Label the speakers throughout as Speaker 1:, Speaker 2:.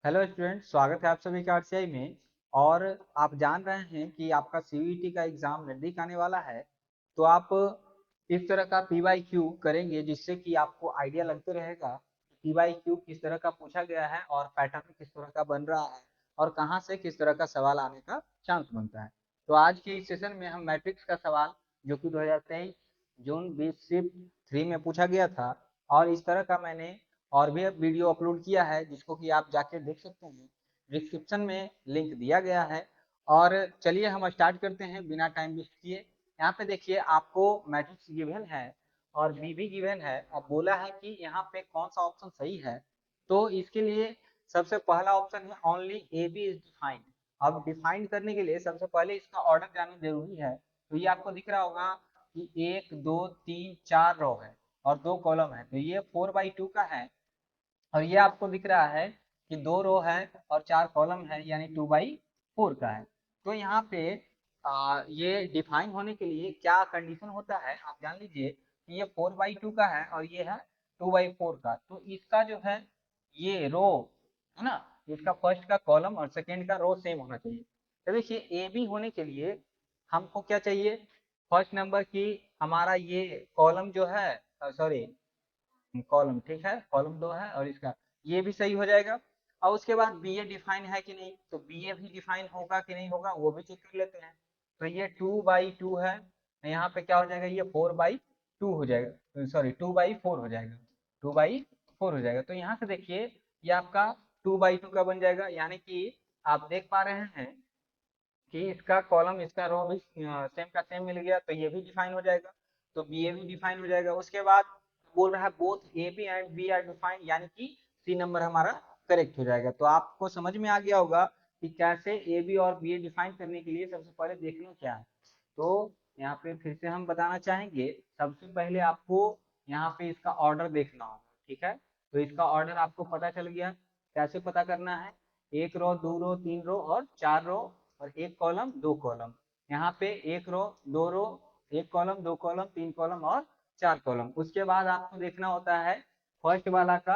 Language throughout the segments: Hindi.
Speaker 1: हेलो स्टूडेंट, स्वागत है आप सभी का आरसीआई में। और आप जान रहे हैं कि आपका सीयूईटी का एग्जाम नजदीक आने वाला है। तो आप इस तरह का पीवाईक्यू करेंगे जिससे कि आपको आइडिया लगते रहेगा कि पीवाईक्यू किस तरह का पूछा गया है और पैटर्न किस तरह का बन रहा है और कहाँ से किस तरह का सवाल आने का चांस बनता है। तो आज के इस सेशन में हम मैट्रिक्स का सवाल जो कि 2023 जून 20 शिफ्ट 3 में पूछा गया था, और इस तरह का मैंने और भी वीडियो अपलोड किया है जिसको कि आप जाके देख सकते हैं। डिस्क्रिप्शन में लिंक दिया गया है। और चलिए हम स्टार्ट करते हैं बिना टाइम वेस्ट किए। यहाँ पे देखिए आपको मैट्रिक्स गिवन है और बी भी गिवन है। अब बोला है कि यहाँ पे कौन सा ऑप्शन सही है। तो इसके लिए सबसे पहला ऑप्शन है only A B is defined. अब डिफाइंड करने के लिए सबसे पहले इसका ऑर्डर जानना जरूरी है। तो ये आपको दिख रहा होगा कि 1 2 3 4 रो है और 2 कॉलम है, तो ये 4/2 का है। और ये आपको दिख रहा है कि 2 रो है और 4 कॉलम है, यानी 2/4 का है। तो यहाँ पे ये डिफाइन होने के लिए क्या कंडीशन होता है आप जान लीजिए कि ये 4/2 का है और ये है 2/4 का। तो इसका जो है ये रो है ना, इसका फर्स्ट का कॉलम और सेकेंड का रो सेम होना चाहिए। तो देखिए ए बी होने के लिए हमको क्या चाहिए, फर्स्ट नंबर की हमारा ये कॉलम जो है, सॉरी कॉलम, ठीक है, कॉलम 2 है और इसका ये भी सही हो जाएगा। और उसके बाद बी ए डिफाइन है कि नहीं, तो बी ए भी डिफाइन होगा कि नहीं होगा वो भी चेक कर लेते हैं। तो ये 2/2 है, यहाँ पे क्या हो जाएगा, ये 4/2 हो जाएगा, सॉरी 2/4 हो जाएगा, 2/4 हो जाएगा। तो यहाँ से देखिए ये आपका 2/2 का बन जाएगा, यानी कि आप देख पा रहे हैं कि इसका कॉलम इसका रो भी सेम का सेम मिल गया, तो ये भी डिफाइन हो जाएगा। तो बी ए भी डिफाइन हो जाएगा। उसके बाद बोल रहा है both A B and B are define, यानी कि सी नंबर हमारा करेक्ट हो जाएगा। तो आपको समझ में आ गया होगा कि कैसे ए बी और बी ए डिफाइन करने के लिए सबसे पहले देखना क्या है। तो यहाँ पे फिर से हम बताना चाहेंगे, सबसे पहले आपको यहाँ पे इसका ऑर्डर देखना होगा, ठीक है। तो इसका ऑर्डर आपको पता चल गया, कैसे पता करना है। 1 रो 2 रो 3 रो और 4 रो और 1 कॉलम 2 कॉलम। यहाँ पे 1 रो 2 रो 1 कॉलम 2 कॉलम 3 कॉलम और 4 कॉलम। उसके बाद आपको देखना होता है फर्स्ट वाला का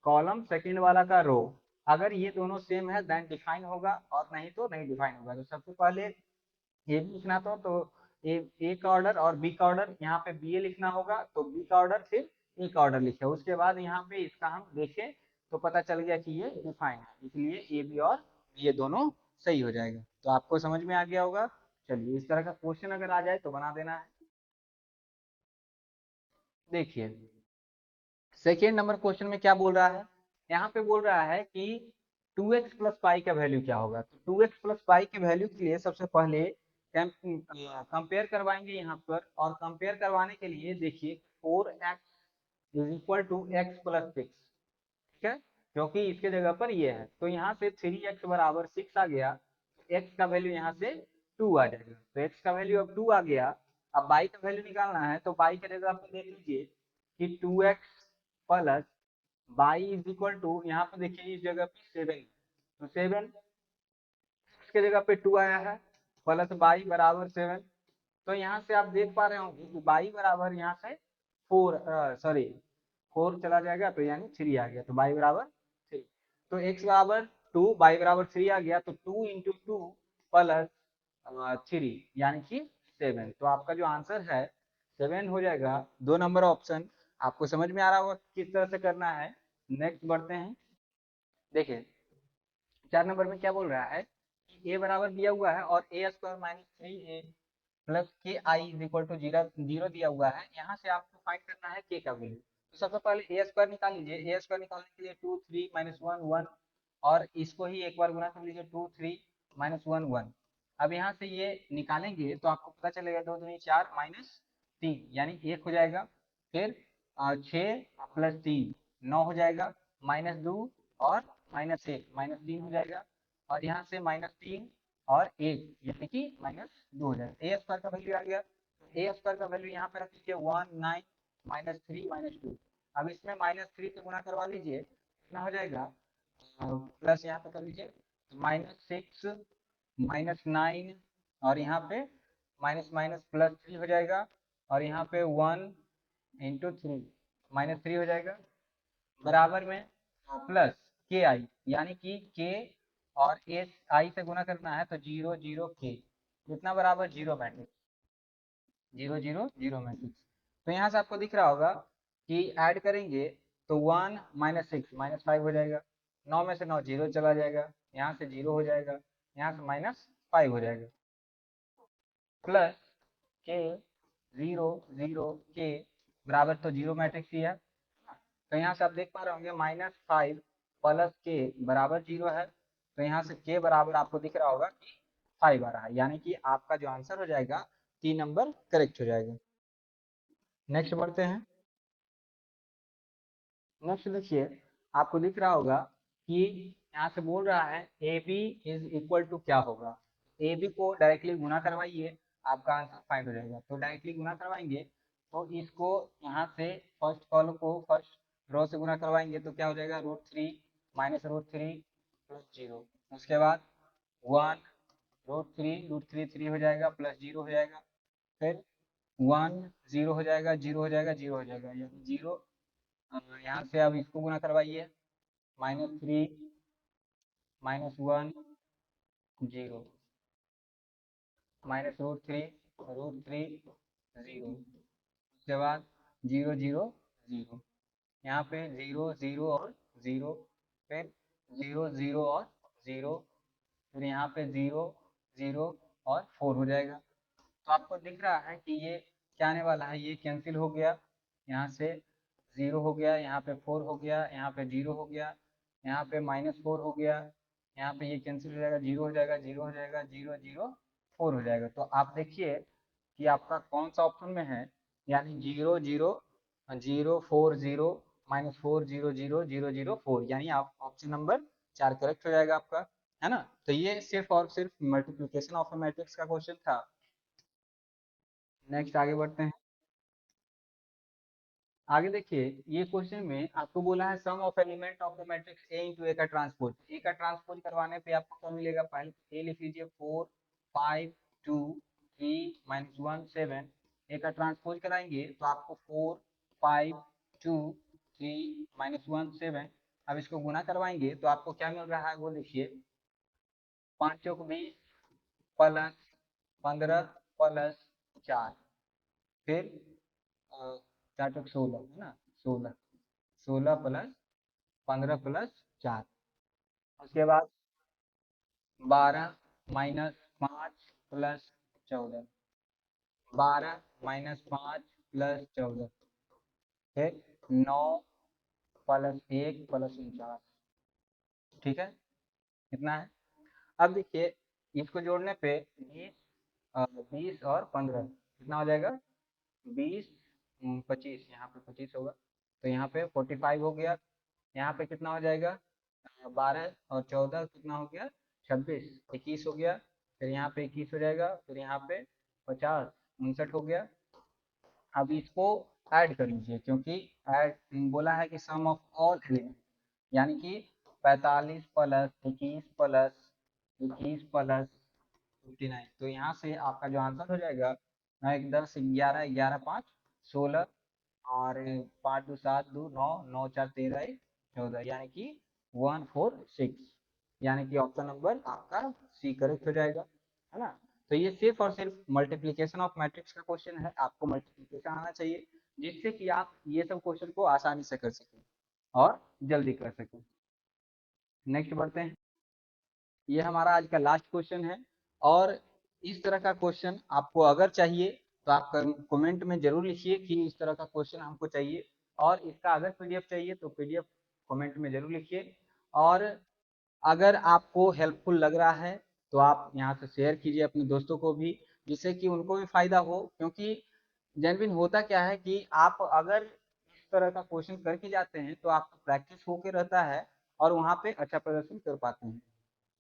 Speaker 1: कॉलम सेकंड वाला का रो। अगर ये दोनों सेम है देन डिफाइन होगा और नहीं तो नहीं डिफाइन होगा। तो सबसे पहले ये भी लिखना तो ए का ऑर्डर और बी का ऑर्डर, यहाँ पे बी ए लिखना होगा तो बी का ऑर्डर फिर ए का ऑर्डर लिखे। उसके बाद यहाँ पे इसका हम देखें तो पता चल गया कि ये डिफाइन है, इसलिए ए बी और ये दोनों सही हो जाएगा। तो आपको समझ में आ गया होगा। चलिए इस तरह का क्वेश्चन अगर आ जाए तो बना देना है। देखिए सेकेंड नंबर क्वेश्चन में क्या बोल रहा है, यहाँ पे बोल रहा है कि 2x+पाई का वैल्यू क्या होगा। तो 2x+पाई के वैल्यू के लिए सबसे पहले कंपेयर करवाएंगे यहाँ पर। और कंपेयर करवाने के लिए देखिए 4x = x+6, ठीक है, क्योंकि इसके जगह पर ये है। तो यहाँ से 3x = 6 आ गया, x का वैल्यू यहाँ से 2 आ जाएगा। तो x का वैल्यू अब 2 आ गया। अब बाई का वैल्यू निकालना है, तो बाई की जगह पे देख लीजिए कि 2x plus y is equal to, यहाँ पे देखिए इस जगह पे 7, तो 7 इसके जगह पे 2 आया है प्लस बाई बराबर 7। तो यहाँ से आप देख पा रहे होंगे कि बाई बराबर यहाँ से 4, सॉरी 4 चला जाएगा तो यानी 3 आ गया, तो बाई बराबर 3। तो x बराबर 2 बाई बराबर 3 आ गया, तो 2 × 2 प्लस 3 यानी कि 7। तो आपका जो आंसर है 7 हो जाएगा। 2 नंबर ऑप्शन आपको समझ में आ रहा होगा किस तरह से करना है। नेक्स्ट बढ़ते हैं। देखिए 4 नंबर में क्या बोल रहा है कि ए बराबर दिया हुआ है और a² - 3a प्लस के आई इज इक्वल टू 0 दिया हुआ है। यहाँ से आपको फाइंड करना है के का वैल्यू। तो सबसे पहले a² निकाल लीजिए। a² निकालने के लिए 2 3 -1 1, और इसको ही एक बार गुना कर लीजिए 2 3 -1 1। अब यहाँ से ये निकालेंगे तो आपको पता चलेगा 2 दूनी 4 -3 यानी 1 हो जाएगा। फिर 6 + 3 9 हो जाएगा, -2 और -1 -3 हो जाएगा। और यहाँ से -3 और 1 यानी कि -2 हो जाएगा। a² का वैल्यू आ गया। a² का वैल्यू यहाँ पे रख लीजिए 1 9 -3 -2। अब इसमें -3 से गुना करवा लीजिए, कितना हो जाएगा, प्लस यहाँ पे कर लीजिए -6 -9 और यहाँ पे माइनस माइनस +3 हो जाएगा। और यहाँ पे 1 × 3 -3 हो जाएगा, बराबर में प्लस के आई, यानी कि के और एस आई से गुना करना है, तो 0 0 के कितना बराबर 0 मैट्रिक्स, 0 0 0 मैट्रिक्स। तो यहाँ से आपको दिख रहा होगा कि ऐड करेंगे तो 1 -6 -5 हो जाएगा, 9 में से 9 0 चला जाएगा, यहाँ से 0 हो जाएगा, यहाँ से -5 हो जाएगा, प्लस के 0 0 के बराबर तो 0 मैट्रिक्स ही है। तो यहाँ से आप देख पा रहे होंगे -5 प्लस के बराबर 0 है, तो यहाँ से के बराबर आपको दिख रहा होगा कि 5 आ रहा है, यानी कि आपका जो आंसर हो जाएगा 3 नंबर करेक्ट हो जाएगा। नेक्स्ट बढ़ते हैं। नेक्स्ट देखिए, आपको दिख रहा होगा कि यहाँ से बोल रहा है A B is equal to क्या होगा। ए बी को डायरेक्टली गुना करवाइए, आपका आंसर फाइंड हो जाएगा। तो डायरेक्टली गुना करवाएंगे तो इसको यहाँ से फर्स्ट कॉलम को फर्स्ट रो से गुना करवाएंगे तो क्या हो जाएगा, √3 -√3 प्लस 0। उसके बाद 1 √3 3 हो जाएगा, प्लस 0 हो जाएगा, फिर 1 0 हो जाएगा, 0 हो जाएगा, 0 हो जाएगा, यानी 0। यहाँ से अब इसको गुना करवाइए, -3 -1 0 -√3 √3 0। उसके बाद 0 0 0, यहाँ पे 0 0 और 0, फिर 0 0 और 0, फिर यहाँ पे 0 0 और 4 हो जाएगा। तो आपको दिख रहा है कि ये क्या आने वाला है, ये कैंसिल हो गया, यहाँ से 0 हो गया, यहाँ पे 4 हो गया, यहाँ पे 0 हो गया, यहाँ पे -4 हो गया, यहाँ पे ये कैंसिल हो जाएगा, 0 हो जाएगा, 0 हो जाएगा, 0 0 4 हो जाएगा। तो आप देखिए कि आपका कौन सा ऑप्शन में है, यानी 0 0 0 4 0 -4 0 0 0 0 4, यानी आप ऑप्शन नंबर 4 करेक्ट हो जाएगा आपका, है ना। तो ये सिर्फ और सिर्फ मल्टीप्लिकेशन ऑफ ए मैट्रिक्स का क्वेश्चन था। नेक्स्ट आगे बढ़ते हैं। आगे देखिए, ये क्वेश्चन में आपको बोला है sum of element of the matrix A into A का ट्रांसपोज। ए का ट्रांसपोज करवाने पे आपको क्या मिलेगा, पहले ए लिख लीजिए 4 5 2 3 -1 7। ए का ट्रांसपोज कराएंगे तो आपको 4 5 2 3 -1 7। अब इसको गुना करवाएंगे तो आपको क्या मिल रहा है वो लिखिए, 5 चौक 20 प्लस 15 प्लस 4, फिर 4 चौक 16 है ना, 16 16 प्लस 15 प्लस 4, उसके बाद 12 -5 प्लस 14, 12 -5 प्लस 14, फिर 9 प्लस 1 प्लस 49। ठीक है, कितना है। अब देखिए, इसको जोड़ने पे 20 और 15 कितना हो जाएगा, 20 25, यहाँ पे 25 होगा, तो यहाँ पे 45 हो गया। यहाँ पे कितना हो जाएगा, 12 और 14 कितना हो गया, 26 21 हो गया, फिर यहाँ पे 21 हो जाएगा, फिर यहाँ पे 50 59 हो गया। अब इसको ऐड कर लीजिए, क्योंकि ऐड बोला है कि सम ऑफ ऑल एलिमेंट, यानी कि 45 प्लस 21 प्लस 21 प्लस 59। तो यहाँ से आपका जो आंसर हो जाएगा, 9 1 10 11 11 5 16, और 5 2 7 2 9 9 4 13 1 14, यानी कि 146, यानी कि ऑप्शन नंबर आपका सी करेक्ट हो जाएगा, है ना। तो ये सिर्फ और सिर्फ मल्टीप्लिकेशन ऑफ मैट्रिक्स का क्वेश्चन है, आपको मल्टीप्लिकेशन आना चाहिए जिससे कि आप ये सब क्वेश्चन को आसानी से कर सकें और जल्दी कर सकें। नेक्स्ट बढ़ते हैं। ये हमारा आज का लास्ट क्वेश्चन है, और इस तरह का क्वेश्चन आपको अगर चाहिए तो आप कमेंट में जरूर लिखिए कि इस तरह का क्वेश्चन हमको चाहिए, और इसका अगर पीडीएफ चाहिए तो पीडीएफ कमेंट में जरूर लिखिए। और अगर आपको हेल्पफुल लग रहा है तो आप यहाँ से शेयर कीजिए अपने दोस्तों को भी, जिससे कि उनको भी फायदा हो, क्योंकि जेनविन होता क्या है कि आप अगर इस तरह का क्वेश्चन करके जाते हैं तो आपका प्रैक्टिस होके रहता है और वहाँ पे अच्छा प्रदर्शन कर पाते हैं।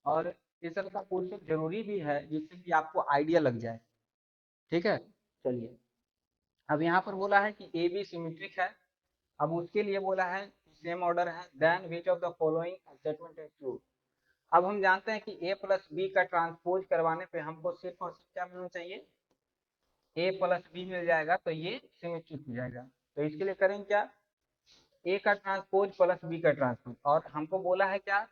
Speaker 1: और इस तरह का क्वेश्चन जरूरी भी है जिससे कि आपको आइडिया लग जाए। ठीक है, चलिए। अब यहाँ पर बोला है कि ए बी सिमेट्रिक है। अब उसके लिए बोला है सेम ऑर्डर है, then which of the following statement is true. अब हम जानते हैं कि ए प्लस बी का ट्रांसपोज करवाने पे हमको सिर्फ और सिर्फ क्या मिलना चाहिए, ए प्लस बी मिल जाएगा, तो ये सिमेट्रिक हो जाएगा। तो इसके लिए करें क्या, ए का ट्रांसपोज प्लस बी का ट्रांसपोज, और हमको बोला है क्या,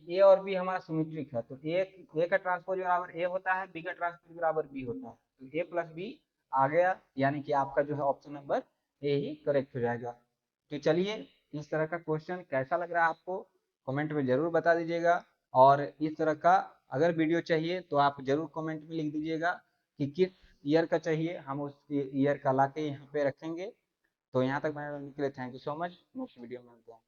Speaker 1: ए और बी हमारा सिमेट्रिक है, तो ए का ट्रांसपोज बराबर ए होता है, बी का ट्रांसपोज बराबर बी होता है, तो ए प्लस बी आ गया, यानी कि आपका जो है option number A he correct हो जाएगा। तो चलिए, इस तरह का क्वेश्चन कैसा लग रहा है आपको, कमेंट में जरूर बता दीजिएगा। और इस तरह का अगर वीडियो चाहिए तो आप जरूर कमेंट में लिख दीजिएगा कि किस ईयर का चाहिए, हम उस ईयर का ला के यहाँ पे रखेंगे। तो यहाँ तक बनाने के लिए thank you so much, next video में मिलते हैं।